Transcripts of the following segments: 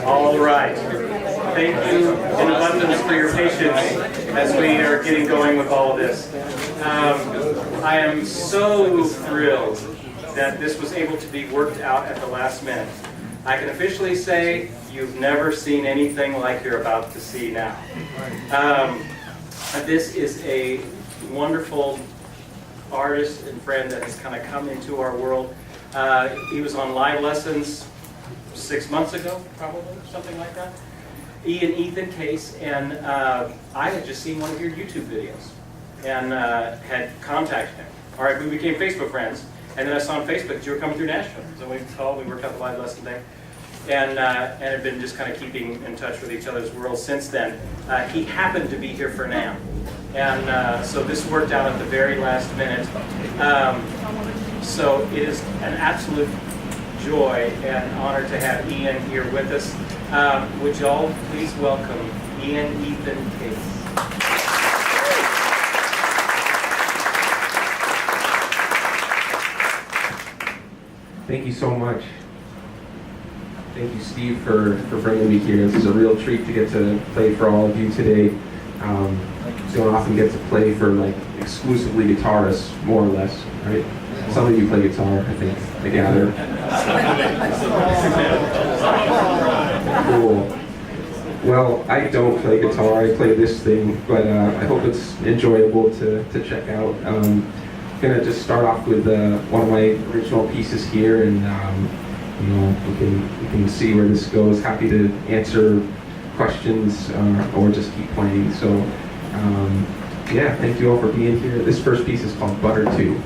All right. Thank you in abundance for your patience as we are getting going with all of this. I am so thrilled that this was able to be worked out at the last minute. I can officially say you've never seen anything like you're about to see now. This is a wonderful artist and friend that has kind of come into our world. He was on live lessons 6 months ago, probably, something like that. Ethan Case, and I had just seen one of your YouTube videos and had contacted him. All right, we became Facebook friends, and then I saw on Facebook that you were coming through Nashville. So we called, we worked out the live lesson thing, and have been just kind of keeping in touch with each other's world since then. He happened to be here for NAMM, and so this worked out at the very last minute. So it is an absolute joy and honor to have Ian here with us. Would you all please welcome Ethan Case. Thank you so much. Thank you, Steve, for bringing me here. This is a real treat to get to play for all of you today. Don't often get to play for like exclusively guitarists, more or less, right? Some of you play guitar, I think, I gather. Cool. Well, I don't play guitar, I play this thing, but I hope it's enjoyable to check out. I'm gonna just start off with one of my original pieces here, and you know, we can see where this goes. Happy to answer questions or just keep playing. So yeah, thank you all for being here. This first piece is called Butter 2.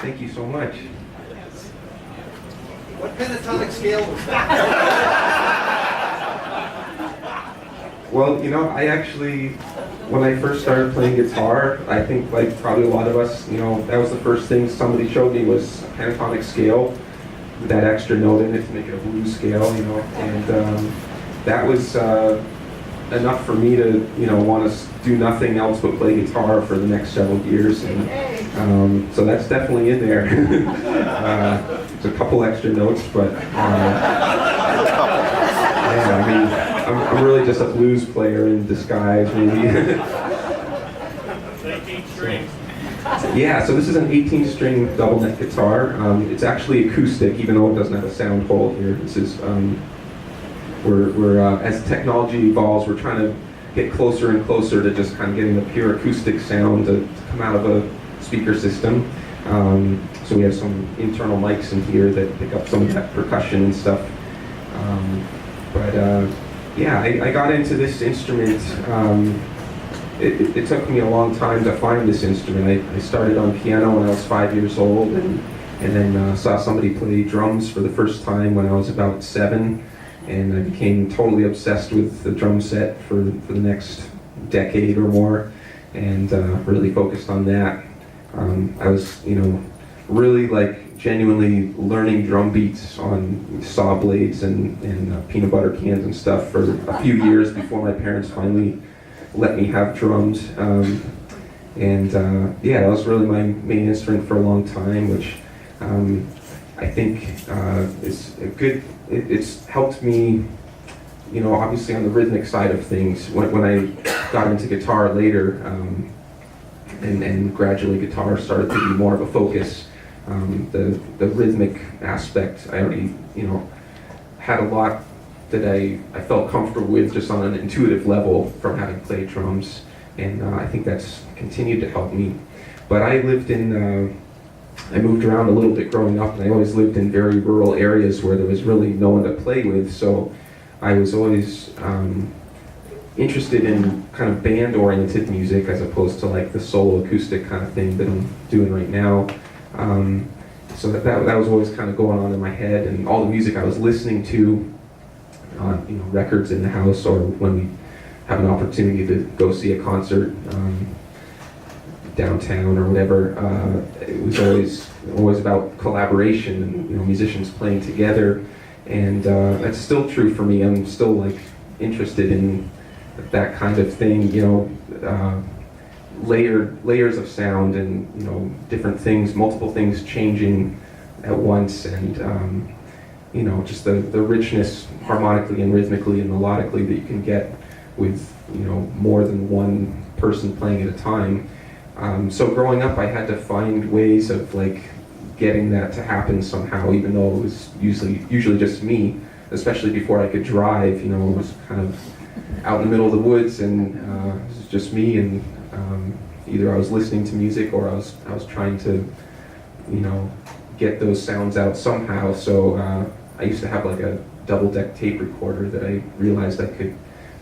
Thank you so much. What pentatonic scale was that? Well, you know, I actually, when I first started playing guitar, I think like probably a lot of us, you know, that was the first thing somebody showed me was a pentatonic scale with that extra note in it to make it a blues scale, you know, and that was enough for me to, you know, want to do nothing else but play guitar for the next several years, and so that's definitely in there. There's a couple extra notes, but yeah, I mean, I'm really just a blues player in disguise, maybe. 18 strings. Yeah, so this is an 18-string double neck guitar. It's actually acoustic, even though it doesn't have a sound hole here. This is we're as technology evolves, we're trying to get closer and closer to just kind of getting the pure acoustic sound to come out of a speaker system. So we have some internal mics in here that pick up some of that percussion and stuff. Yeah, I got into this instrument. It took me a long time to find this instrument. I started on piano when I was 5 years old, and then saw somebody play drums for the first time when I was about 7, and I became totally obsessed with the drum set for the next decade or more, and really focused on that. I was, you know, really like genuinely learning drum beats on saw blades and peanut butter cans and stuff for a few years before my parents finally let me have drums. Yeah, that was really my main instrument for a long time, which I think is a good, it's helped me, you know, obviously on the rhythmic side of things. When I got into guitar later, and gradually guitar started to be more of a focus, the rhythmic aspect, I already, you know, had a lot that I felt comfortable with just on an intuitive level from having played drums, and I think that's continued to help me. But I lived in, I moved around a little bit growing up, and I always lived in very rural areas where there was really no one to play with, so I was always interested in kind of band-oriented music as opposed to like the solo acoustic kind of thing that I'm doing right now. So that was always kind of going on in my head, and all the music I was listening to on, you know, records in the house, or when we have an opportunity to go see a concert downtown or whatever, it was always about collaboration and, you know, musicians playing together, and that's still true for me. I'm still like interested in that kind of thing, you know. layers of sound, and different things, multiple things changing at once, and just the richness harmonically and rhythmically and melodically that you can get with more than one person playing at a time. So growing up, I had to find ways of getting that to happen somehow, even though it was usually just me, especially before I could drive. It was kind of out in the middle of the woods, and it was just me, and either I was listening to music or I was trying to get those sounds out somehow. So I used to have a double-deck tape recorder that I realized I could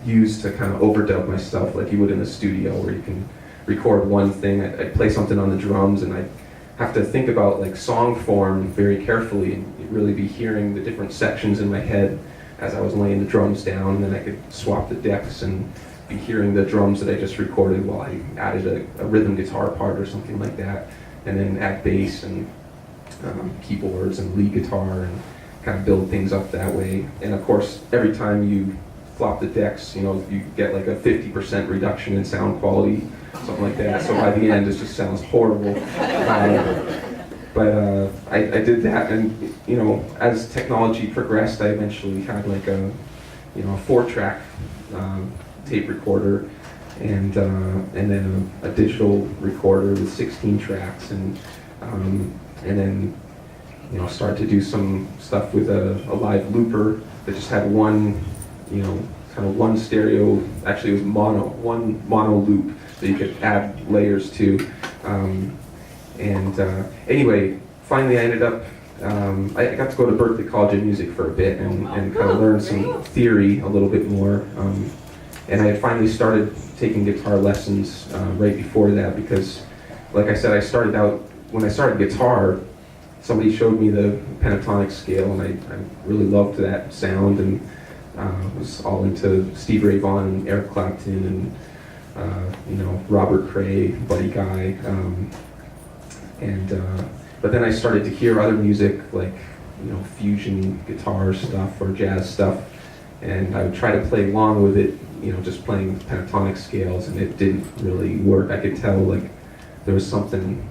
use to kind of overdub my stuff like you would in a studio, where you can record one thing. I'd play something on the drums, and I'd have to think about song form very carefully, and really be hearing the different sections in my head as I was laying the drums down, and then I could swap the decks and be hearing the drums that I just recorded while I added a rhythm guitar part or something like that, and then add bass and keyboards and lead guitar, and kind of build things up that way. And of course, every time you flop the decks, you get a 50% reduction in sound quality, something like that. So by the end, it just sounds horrible. But I did that, and as technology progressed, I eventually had a 4-track tape recorder, and then a digital recorder with 16 tracks, and then started to do some stuff with a live looper that just had one, kind of one stereo. Actually, it was one mono loop that you could add layers to. Anyway, finally I ended up, I got to go to Berklee College of Music for a bit, and kind of learn some theory a little bit more. And I had finally started taking guitar lessons right before that, because, like I said, when I started guitar, somebody showed me the pentatonic scale, and I really loved that sound, and was all into Steve Ray Vaughan and Eric Clapton, and Robert Cray, Buddy Guy, but then I started to hear other music, fusion guitar stuff or jazz stuff, and I would try to play along with it, just playing pentatonic scales, and it didn't really work. I could tell there was something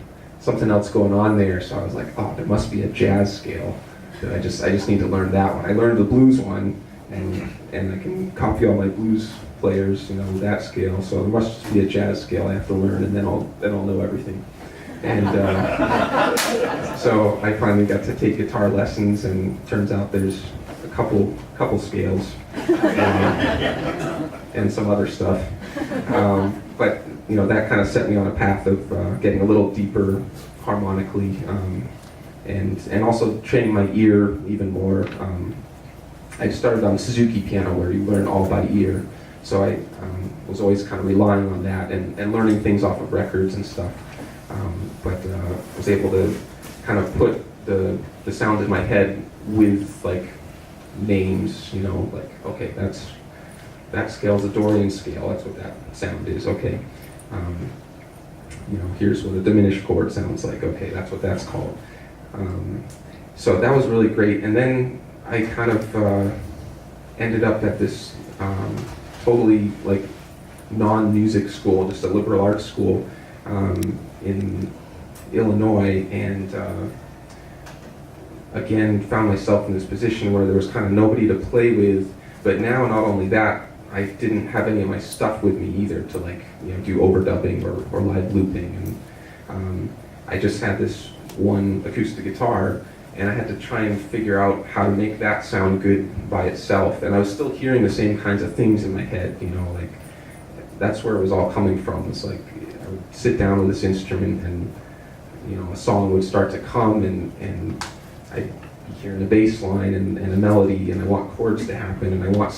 else going on there, so I was like, oh, there must be a jazz scale. I just need to learn that one. I learned the blues one, and I can copy all my blues players, that scale. So there must just be a jazz scale I have to learn, and then I'll know everything. And so I finally got to take guitar lessons, and turns out there's a couple scales and some other stuff. But that kind of set me on a path of getting a little deeper harmonically, and also training my ear even more. I started on Suzuki piano, where you learn all by ear, so I was always kind of relying on that and learning things off of records and stuff. But was able to kind of put the sound in my head with names, okay, that scale's a Dorian scale, that's what that sound is, okay. Here's what a diminished chord sounds like, okay, that's what that's called. So that was really great, and then I kind of ended up at this totally non-music school, just a liberal arts school in Illinois, and again found myself in this position where there was kind of nobody to play with. But now, not only that, I didn't have any of my stuff with me either to do overdubbing or live looping, and I just had this one acoustic guitar, and I had to try and figure out how to make that sound good by itself. And I was still hearing the same kinds of things in my head, that's where it was all coming from. It's I would sit down with this instrument, and a song would start to come, and I'd be hearing the bass line and a melody, and I want chords to happen, and I want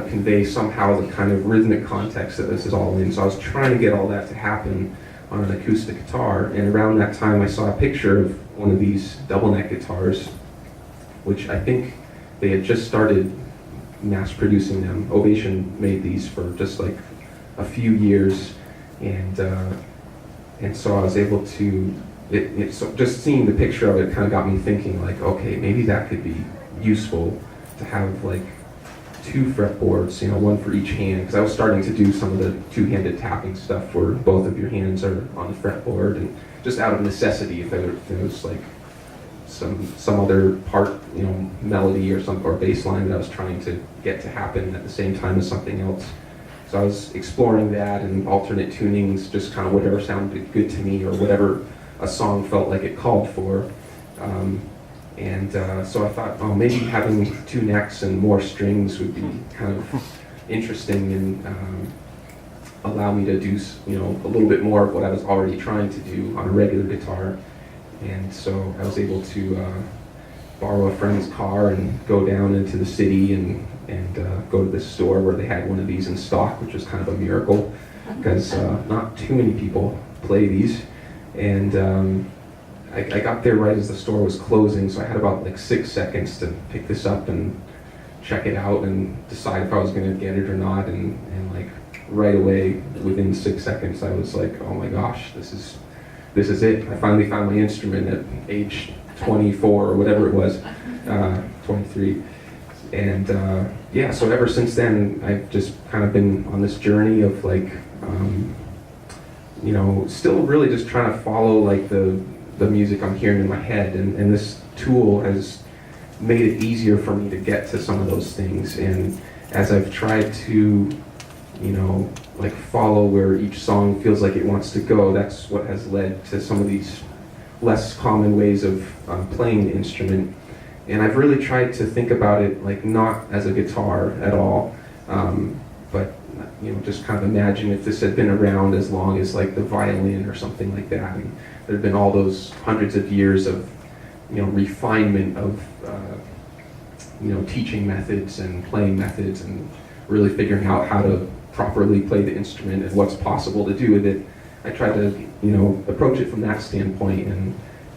to convey somehow the kind of rhythmic context that this is all in. So I was trying to get all that to happen on an acoustic guitar, and around that time I saw a picture of one of these double neck guitars, which I think they had just started mass producing them. Ovation made these for just a few years, and so I was able to, so just seeing the picture of it kind of got me thinking okay, maybe that could be useful to have 2 fretboards, one for each hand, because I was starting to do some of the two-handed tapping stuff where both of your hands are on the fretboard, and just out of necessity, if there was like some other part, melody or bass line that I was trying to get to happen at the same time as something else. So I was exploring that and alternate tunings, just kind of whatever sounded good to me or whatever a song felt like it called for. So I thought, oh, maybe having 2 necks and more strings would be kind of interesting and allow me to do, a little bit more of what I was already trying to do on a regular guitar. And so I was able to borrow a friend's car and go down into the city and go to this store where they had one of these in stock, which was kind of a miracle because not too many people play these. And I got there right as the store was closing, so I had about like 6 seconds to pick this up and check it out and decide if I was going to get it or not. And like right away, within 6 seconds, I was like, oh my gosh, this is it. I finally found my instrument at age 24 or whatever it was, 23. And so ever since then, I've just kind of been on this journey of like, still really just trying to follow like the music I'm hearing in my head, and this tool has made it easier for me to get to some of those things. And as I've tried to, like follow where each song feels like it wants to go, that's what has led to some of these less common ways of playing the instrument. And I've really tried to think about it like not as a guitar at all, but just kind of imagine if this had been around as long as like the violin or something like that. And there have been all those hundreds of years of refinement of teaching methods and playing methods and really figuring out how to properly play the instrument and what's possible to do with it. I try to approach it from that standpoint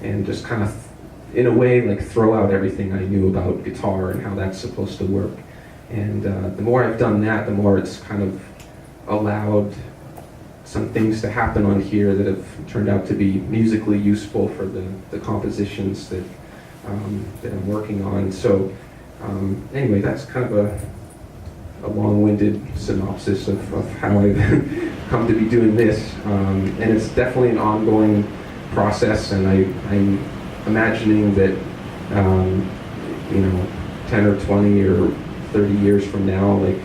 and just kind of in a way like throw out everything I knew about guitar and how that's supposed to work. And the more I've done that, the more it's kind of allowed some things to happen on here that have turned out to be musically useful for the compositions that I'm working on. So anyway, that's kind of a long-winded synopsis of how I've come to be doing this. And it's definitely an ongoing process, and I'm imagining that 10 or 20 or 30 years from now, like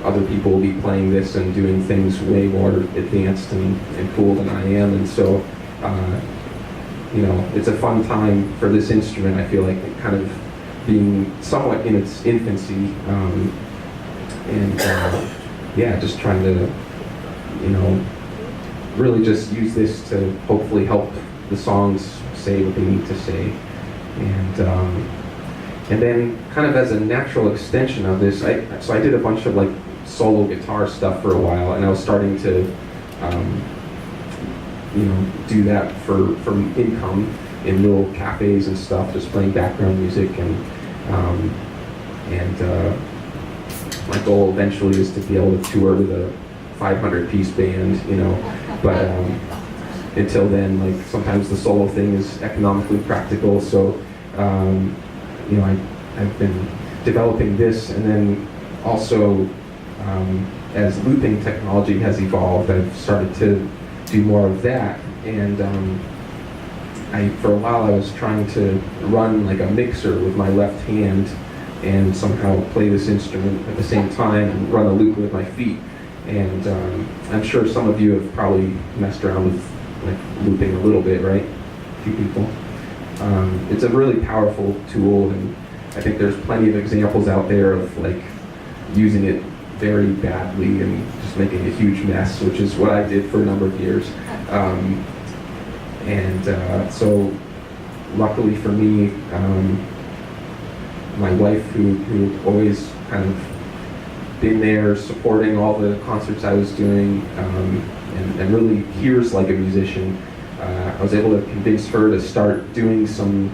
other people will be playing this and doing things way more advanced and cool than I am. And so it's a fun time for this instrument. I feel like it kind of being somewhat in its infancy, just trying to really just use this to hopefully help the songs say what they need to say. And then kind of as a natural extension of this, I did a bunch of like solo guitar stuff for a while, and I was starting to do that for income in little cafes and stuff, just playing background music. And my goal eventually is to be able to tour with a 500-piece band, but until then, like sometimes the solo thing is economically practical. So I've been developing this, and then also as looping technology has evolved, I've started to do more of that. And for a while I was trying to run like a mixer with my left hand and somehow play this instrument at the same time and run a loop with my feet. And I'm sure some of you have probably messed around with like looping a little bit, right? A few people. It's a really powerful tool, and I think there's plenty of examples out there of like using it very badly and just making a huge mess, which is what I did for a number of years. So luckily for me, my wife, who always kind of been there supporting all the concerts I was doing, and really hears like a musician, I was able to convince her to start doing some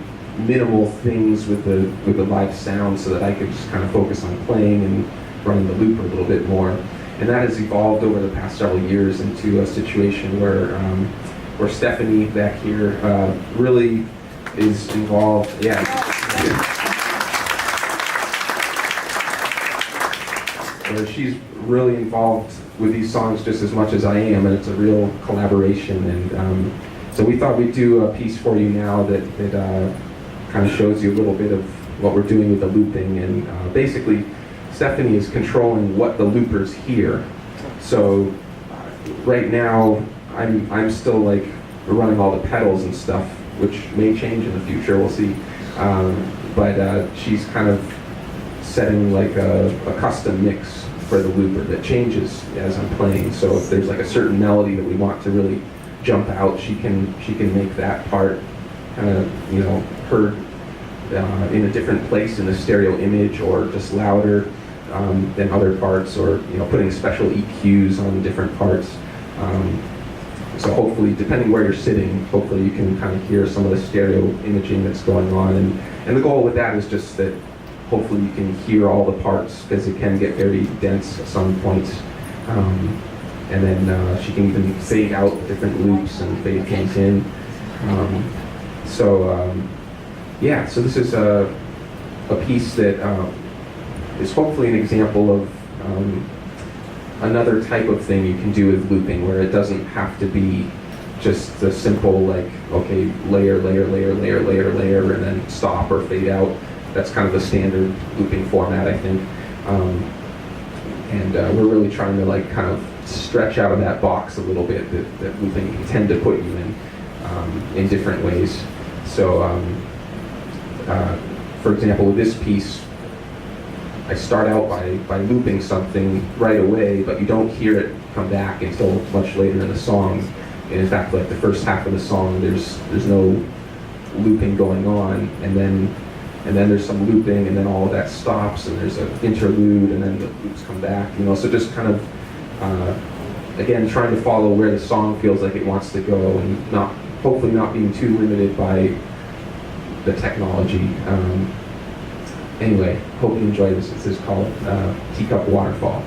minimal things with the live sound so that I could just kind of focus on playing and running the loop a little bit more. And that has evolved over the past several years into a situation where Stephanie back here really is involved. Yeah. where she's really involved with these songs just as much as I am, and it's a real collaboration. And so we thought we'd do a piece for you now that kind of shows you a little bit of what we're doing with the looping. And basically, Stephanie is controlling what the loopers hear. So right now, I'm still like running all the pedals and stuff, which may change in the future. We'll see. But she's kind of setting like a custom mix for the looper that changes as I'm playing. So if there's like a certain melody that we want to really jump out, she can make that part kind of, you know, heard in a different place in the stereo image, or just louder than other parts, or, you know, putting special EQs on different parts. So hopefully, depending where you're sitting, hopefully you can kind of hear some of the stereo imaging that's going on. And the goal with that is just that hopefully you can hear all the parts, because it can get very dense at some points. And then she can even fade out different loops and fade things in. Yeah, so this is a piece that is hopefully an example of another type of thing you can do with looping, where it doesn't have to be just the simple, like, okay, layer, layer, layer, layer, layer, layer, and then stop or fade out. That's kind of the standard looping format, I think. And we're really trying to like kind of stretch out of that box a little bit that looping can tend to put you in different ways. So, for example, with this piece, I start out by looping something right away, but you don't hear it come back until much later in the song. And in fact, like the first half of the song, there's no looping going on, and then there's some looping, and then all of that stops, and there's an interlude, and then the loops come back. You know, so just kind of again trying to follow where the song feels like it wants to go, and hopefully not being too limited by the technology. Anyway, hope you enjoy this. This is called Teacup Waterfall.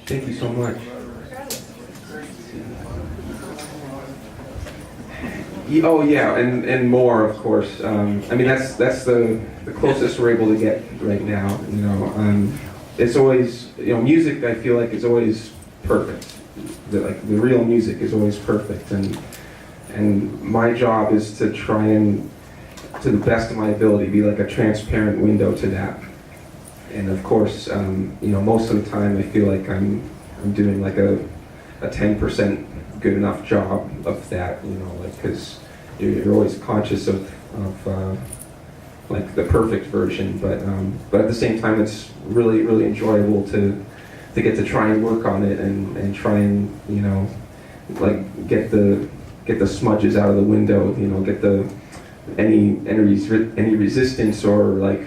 Thank you so much. Oh yeah, and more, of course. I mean, that's the closest we're able to get right now. You know, it's always, you know, music. I feel like is always perfect. The real music is always perfect, and my job is to try and, to the best of my ability, be like a transparent window to that. and of course, most of the time I feel like I'm doing like a 10% good enough job of that, because you're always conscious of like the perfect version, but at the same time, it's really, really enjoyable to get to try and work on it and try and like get the smudges out of the window, get any resistance or like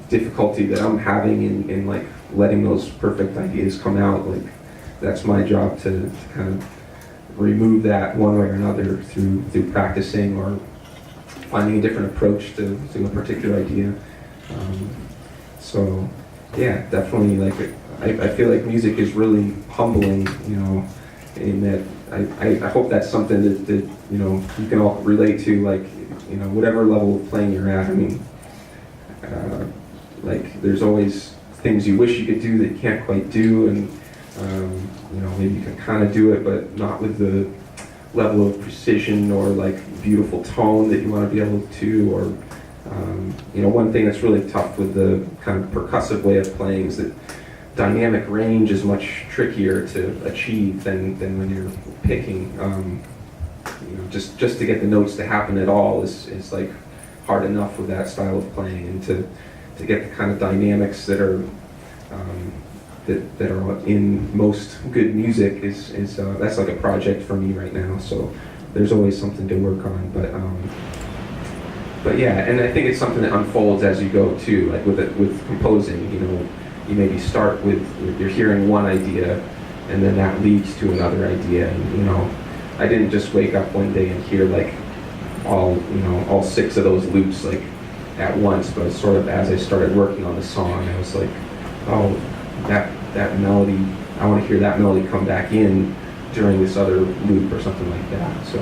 difficulty that I'm having in like letting those perfect ideas come out. Like that's my job to kind of remove that one way or another through practicing or finding a different approach to a particular idea. So yeah, definitely, like I feel like music is really humbling, in that I hope that's something that you can all relate to, like whatever level of playing you're at. I mean, like there's always things you wish you could do that you can't quite do, and maybe you can kind of do it, but not with the level of precision or like beautiful tone that you want to be able to, or one thing that's really tough with the kind of percussive way of playing is that dynamic range is much trickier to achieve than when you're picking. Just to get the notes to happen at all is like hard enough with that style of playing, and to get the kind of dynamics that are that are in most good music is that's like a project for me right now. So there's always something to work on, but yeah, and I think it's something that unfolds as you go too. Like with composing, you maybe start with you're hearing one idea, and then that leads to another idea. And I didn't just wake up one day and hear like all 6 of those loops like at once, but sort of as I started working on the song, I was like, oh, that melody, I want to hear that melody come back in during this other loop or something like that. So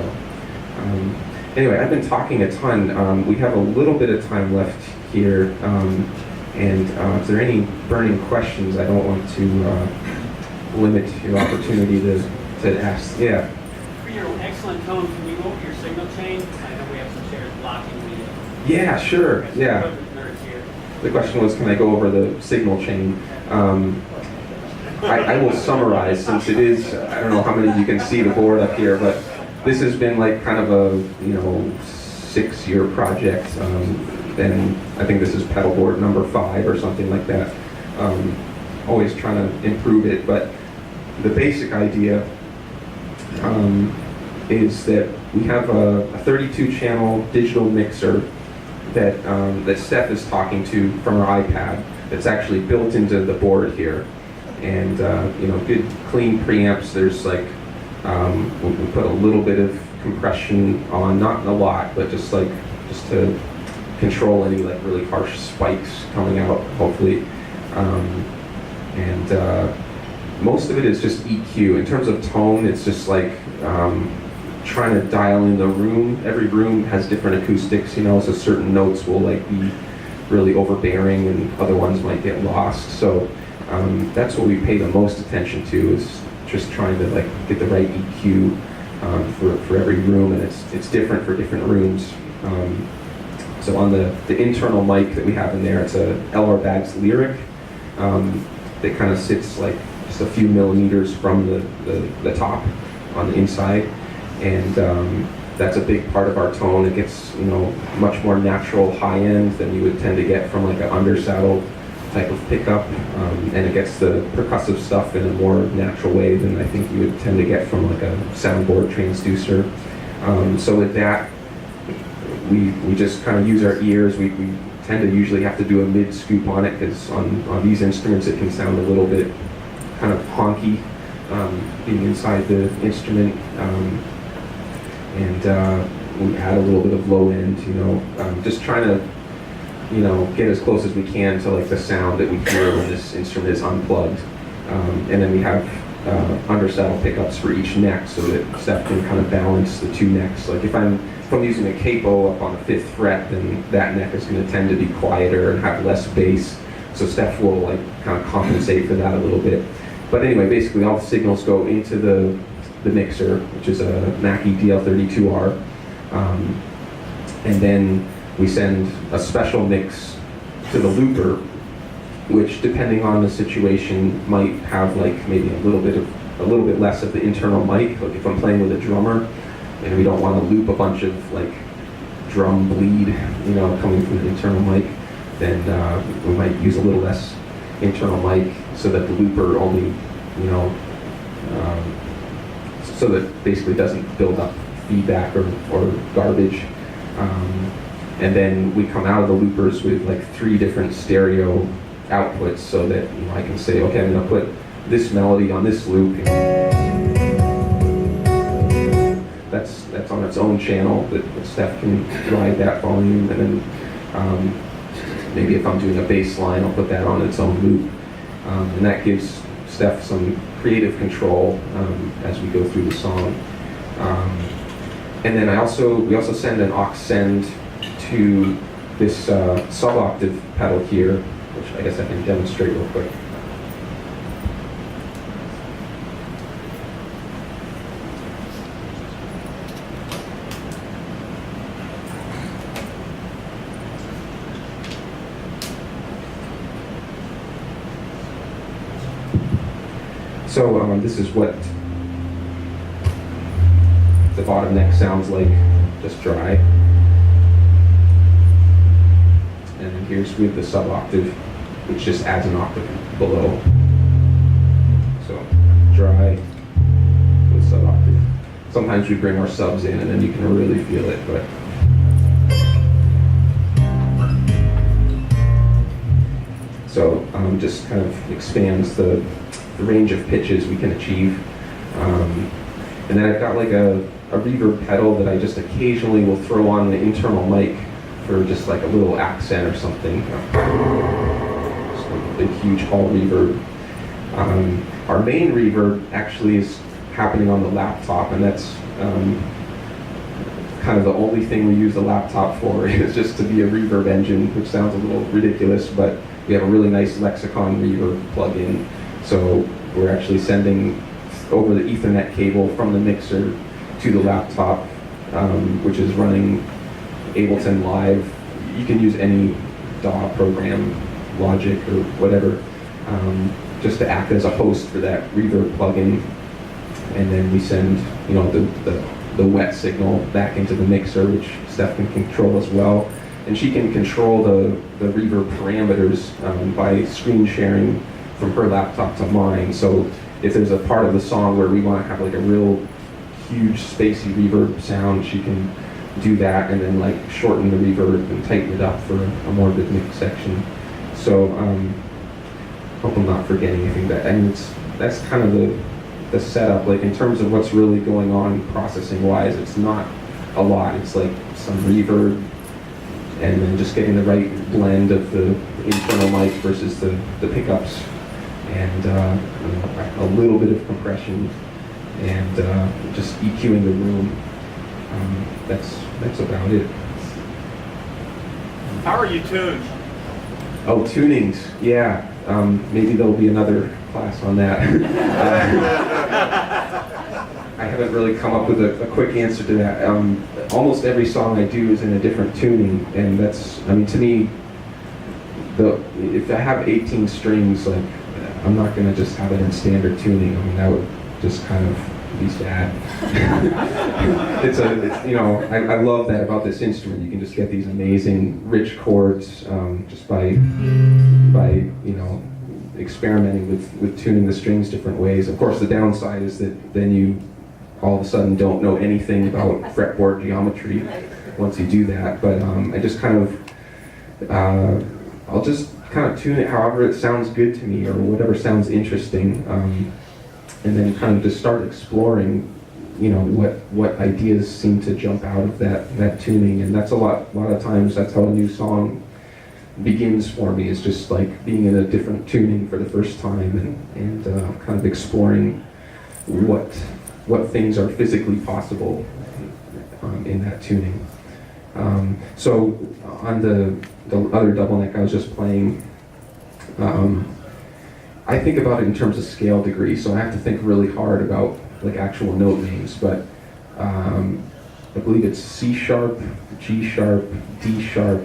anyway, I've been talking a ton. We have a little bit of time left here, and if there are any burning questions, I don't want to limit your opportunity to ask. Yeah. For your excellent tone, can you go over your signal chain? I know we have some chairs blocking the. Yeah, sure. Yeah. The question was, can I go over the signal chain? I will summarize, since it is, I don't know how many of you can see the board up here, but this has been like kind of a 6-year project, and I think this is pedal board number 5 or something like that. Always trying to improve it, but the basic idea is that we have a 32-channel digital mixer that Steph is talking to from her iPad. That's actually built into the board here, and good clean preamps. There's like we put a little bit of compression on, not a lot, but just to control any like really harsh spikes coming out, hopefully. And most of it is just EQ. In terms of tone, it's just like trying to dial in the room. Every room has different acoustics, so certain notes will like be really overbearing and other ones might get lost. So that's what we pay the most attention to, is just trying to like get the right EQ for every room, and it's different for different rooms. So on the internal mic that we have in there, it's a LR Baggs Lyric that kind of sits like just a few millimeters from the top on the inside. And that's a big part of our tone. It gets much more natural high end than you would tend to get from like an undersaddle type of pickup, and it gets the percussive stuff in a more natural way than I think you would tend to get from like a soundboard transducer. So with that, we just kind of use our ears. We tend to usually have to do a mid scoop on it, because on these instruments it can sound a little bit kind of honky being inside the instrument. And we add a little bit of low end, just trying to, get as close as we can to like the sound that we hear when this instrument is unplugged. And then we have undersaddle pickups for each neck, so that Steph can kind of balance the 2 necks. Like if I'm using a capo up on the 5th fret, then that neck is going to tend to be quieter and have less bass. So Steph will like kind of compensate for that a little bit. But anyway, basically all the signals go into the mixer, which is a Mackie DL32R, and then we send a special mix to the looper which depending on the situation might have like maybe a little bit less of the internal mic. Like if I'm playing with a drummer and we don't want to loop a bunch of like drum bleed, coming from the internal mic, then we might use a little less internal mic so that the looper only, so that basically doesn't build up feedback or garbage. And then we come out of the loopers with like 3 different stereo outputs so that I can say, okay, I'm going to put this melody on this loop. That's on its own channel that Steph can ride that volume, and then maybe if I'm doing a bass line, I'll put that on its own loop, and that gives Steph some creative control as we go through the song. And then we also send an aux send to this sub-octave pedal here, which I guess I can demonstrate real quick. So this is what the bottom neck sounds like, just dry. And then here's with the sub-octave, which just adds an octave below. So dry with sub-octave. Sometimes we bring our subs in and then you can really feel it, but so just kind of expands the range of pitches we can achieve. And then I've got like a reverb pedal that I just occasionally will throw on the internal mic for just like a little accent or something. Just like a big, huge hall reverb. Our main reverb actually is happening on the laptop, and that's kind of the only thing we use the laptop for, is just to be a reverb engine, which sounds a little ridiculous, but we have a really nice Lexicon reverb plugin. So we're actually sending over the Ethernet cable from the mixer to the laptop, which is running Ableton Live. You can use any DAW program, Logic or whatever, just to act as a host for that reverb plugin. And then we send, the wet signal back into the mixer, which Steph can control as well. And she can control the reverb parameters by screen sharing from her laptop to mine. So if there's a part of the song where we want to have like a real huge spacey reverb sound, she can do that and then like shorten the reverb and tighten it up for a more rhythmic section. So hope I'm not forgetting anything. That's kind of the setup. Like in terms of what's really going on processing wise, it's not a lot. It's like some reverb and then just getting the right blend of the internal mic versus the pickups, and a little bit of compression, and just EQing the room. That's about it. How are you tuned? Oh, tunings, yeah. Maybe there'll be another class on that. I haven't really come up with a quick answer to that. Almost every song I do is in a different tuning, and that's, to me, if I have 18 strings, like, I'm not going to just have it in standard tuning. That would just kind of be sad. I love that about this instrument. You can just get these amazing, rich chords just by experimenting with tuning the strings different ways. Of course, the downside is that then you all of a sudden don't know anything about fretboard geometry once you do that. But I just kind of, I'll just kind of tune it however it sounds good to me or whatever sounds interesting, and then kind of just start exploring, what ideas seem to jump out of that tuning. And that's a lot of times that's how a new song begins for me, is just like being in a different tuning for the first time and kind of exploring what things are physically possible in that tuning. So on the other double neck I was just playing, I think about it in terms of scale degree, so I have to think really hard about like actual note names, but I believe it's C sharp, G sharp, D sharp,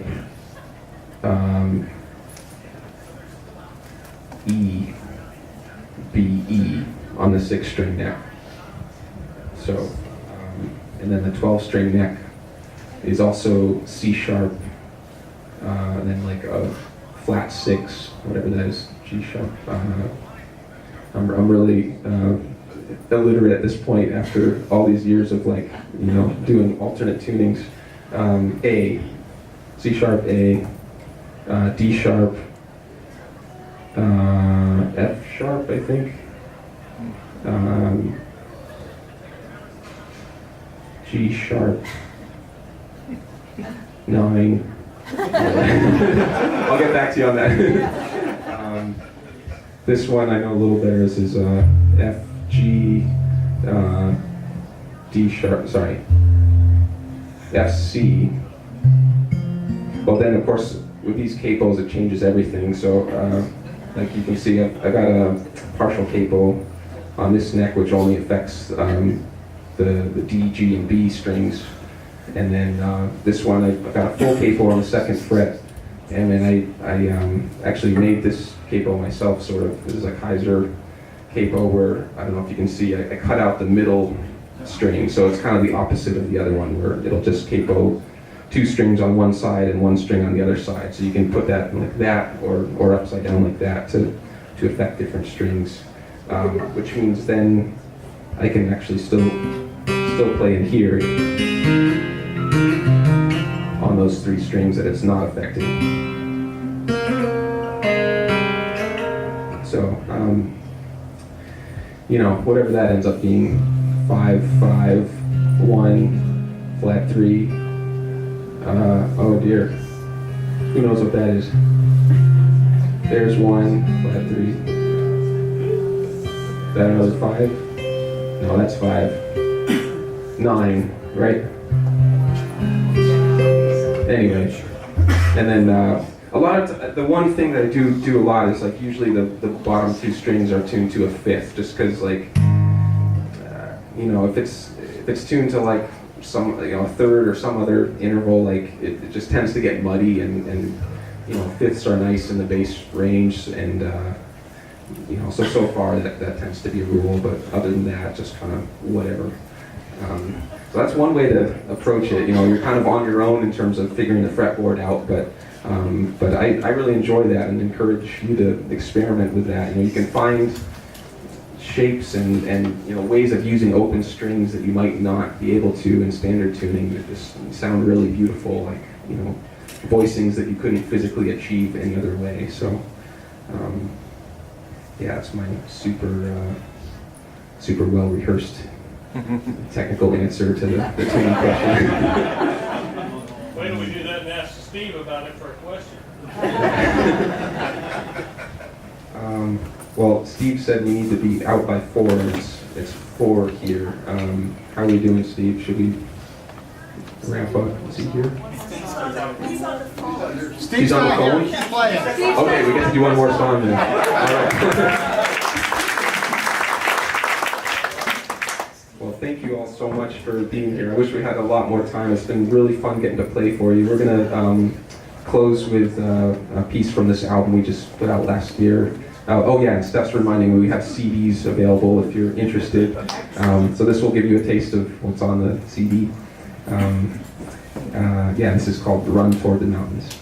E, B, E on the 6-string neck. So, and then the 12-string neck is also C sharp, and then like a flat 6, whatever that is, G sharp. I'm really illiterate at this point after all these years of like, doing alternate tunings. A, C sharp A, D sharp, F sharp, I think. G sharp, 9. I'll get back to you on that. This one I know a little better. This is F, G, D sharp, sorry, F, C. Well then of course with these capos it changes everything. So like you can see I've got a partial capo on this neck which only affects the D, G, and B strings. And then this one, I've got a full capo on the 2nd fret, and then I actually made this capo myself, sort of. This is a Kaiser capo where, I don't know if you can see, I cut out the middle string, so it's kind of the opposite of the other one, where it'll just capo 2 strings on one side and 1 string on the other side. So you can put that like that, or upside down like that to affect different strings, which means then I can actually still play in here on those 3 strings that it's not affecting. So, whatever that ends up being, 5, 5, 1, flat 3. Oh dear, who knows what that is? There's 1, flat 3. Is that another 5? No, that's 5. 9, right? Anyway, and then a lot of the one thing that I do a lot is like usually the bottom 2 strings are tuned to a 5th, just because like if it's tuned to like some a 3rd or some other interval, like it just tends to get muddy, and 5ths are nice in the bass range, and so far that tends to be a rule, but other than that, just kind of whatever. So that's one way to approach it. You're kind of on your own in terms of figuring the fretboard out, but I really enjoy that and encourage you to experiment with that. You can find shapes and ways of using open strings that you might not be able to in standard tuning that just sound really beautiful, like voicings that you couldn't physically achieve any other way. So yeah, it's my super well rehearsed technical answer to the tuning question. Wait till we do that and ask Steve about it for a question. Well, Steve said we need to be out by 4, and it's 4 here. How are we doing, Steve? Should we wrap up? Is he here? He's on the phone. He's on the phone? He's playing. Okay, we get to do one more song then. All right. Well, thank you all so much for being here. I wish we had a lot more time. It's been really fun getting to play for you. We're going to close with a piece from this album we just put out last year. Oh yeah, and Steph's reminding me we have CDs available if you're interested. So this will give you a taste of what's on the CD. Yeah, this is called Run Toward the Mountains.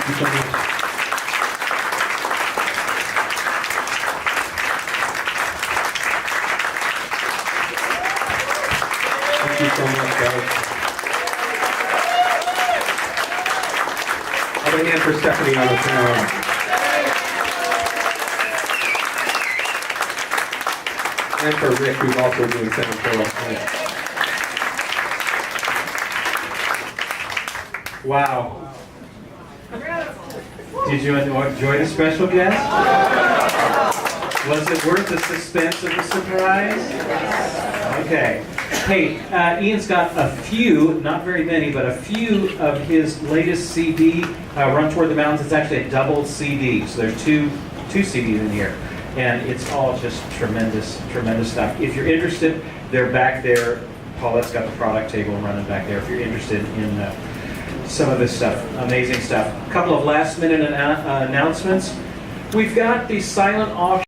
Thank you so much. Thank you so much, guys. How about a hand for Stephanie on the piano? And for Rick, who's also doing sound for us tonight. Wow. Did you enjoy the special guest? Was it worth the suspense of the surprise? Okay. Hey, Ian's got a few, not very many, but a few of his latest CD, Run Toward the Mountains. It's actually a double CD, so there's two CDs in here. And it's all just tremendous, tremendous stuff. If you're interested, they're back there. Paulette's got the product table running back there if you're interested in some of this stuff. Amazing stuff. A couple of last minute announcements. We've got the silent auction.